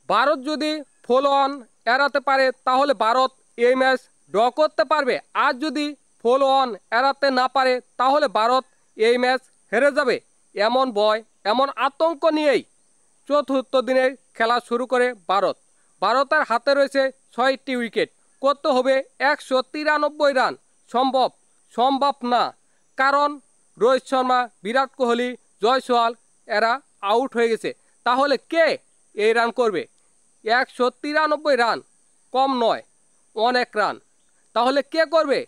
ভারত যদি follow on এড়াতে পারে তাহলে ভারত এই ম্যাচ ড্র করতে পারবে, আর যদি ফলো অন এড়াতে না পারে তাহলে ভারত এই ম্যাচ হেরে যাবে। এমন ভয়, এমন আতঙ্ক নিয়েই চতুর্থ দিনের খেলা শুরু করে ভারত। ভারতের হাতে রয়েছে 6টি উইকেট, করতে হবে 193 রান। সম্ভব? সম্ভব না, কারণ রোহিত শর্মা, বিরাট কোহলি, জয়সওয়াল এরা আউট হয়ে গেছে। তাহলে কে এই রান করবে? 193 রান কম নয়, অনেক রান। তাহলে কে করবে?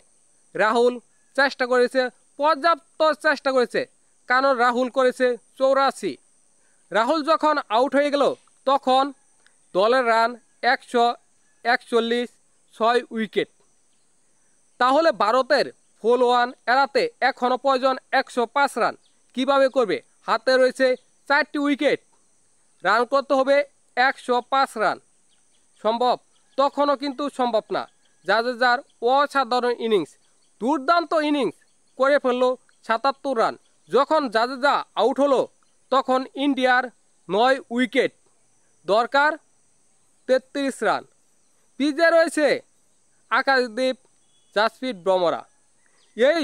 রাহুল চেষ্টা করেছে, পর্যাপ্ত চেষ্টা করেছে, কারণ রাহুল করেছে 84। রাহুল যখন আউট হয়ে গেল তখন দলের রান 141, 6 উইকেট। তাহলে ভারতের ফলো অন এড়াতে এখনও প্রয়োজন 105 রান। কিভাবে করবে? হাতে রয়েছে 4টি উইকেট, রান করতে হবে 105 রান। সম্ভব? তখনও কিন্তু সম্ভব না। জাদেজার অসাধারণ ইনিংস, দুর্দান্ত ইনিংস করে ফেললো 77 রান। যখন জাদেজা আউট হলো তখন ইন্ডিয়ার 9 উইকেট, দরকার 33 রান। পিচে রয়েছে আকাশদীপ, জাসপ্রীত বুমরা। এই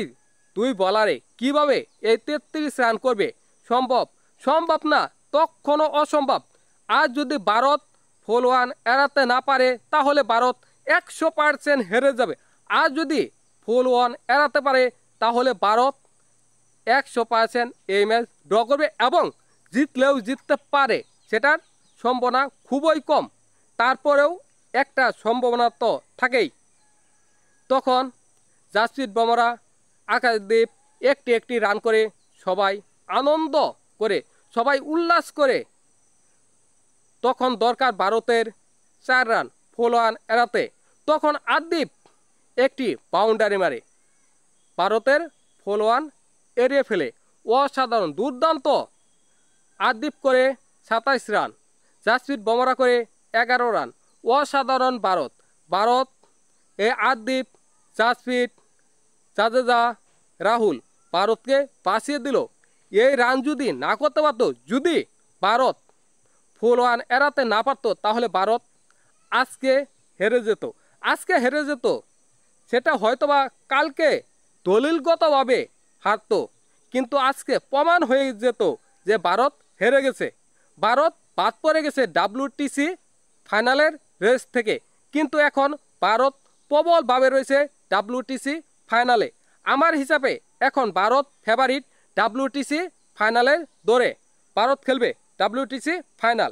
দুই বলারে কিভাবে এই 33 রান করবে? সম্ভব? সম্ভব না, তখনও অসম্ভব। আর যদি ভারত ফলো অন এড়াতে না পারে তাহলে ভারত 100% হেরে যাবে। আর যদি ফলো অন এড়াতে পারে তাহলে ভারত 100% এই ম্যাচ ড্র করবে এবং জিতলেও জিততে পারে, সেটার সম্ভাবনা খুবই কম। তারপরেও একটা সম্ভাবনা তো থাকেই। তখন জাসপ্রীত বুমরা, আকাশদীপ একটি একটি রান করে সবাই আনন্দ করে, সবাই উল্লাস করে। তখন দরকার ভারতের 4 রান ফলো অন এড়াতে। তখন আদিপ একটি বাউন্ডারি মারে, ভারতের ফলো অন এড়িয়ে ফেলে। অসাধারণ, দুর্দান্ত। আদিপ করে 27 রান, জাসপ্রীত বুমরা করে 11 রান। অসাধারণ ভারত। ভারত এ আদিপ, জাসপ্রীত, জাদেজা, রাহুল ভারতকে বাঁচিয়ে দিল। এই রান যদি না করতে পারত, যদি ভারত ফলো অন এড়াতে না পারত, তাহলে ভারত আজকে হেরে যেত। আজকে হেরে যেত, সেটা হয়তোবা কালকে দলিলগতভাবে হারত, কিন্তু আজকে প্রমাণ হয়ে যেত যে ভারত হেরে গেছে। ভারত বাদ পড়ে গেছে WTC ফাইনালের রেস থেকে, কিন্তু এখন ভারত প্রবলভাবে রয়েছে WTC ফাইনালে। আমার হিসাবে এখন ভারত ফেভারিট WTC ফাইনালের দৌড়ে। ভারত খেলবে WTC ফাইনাল।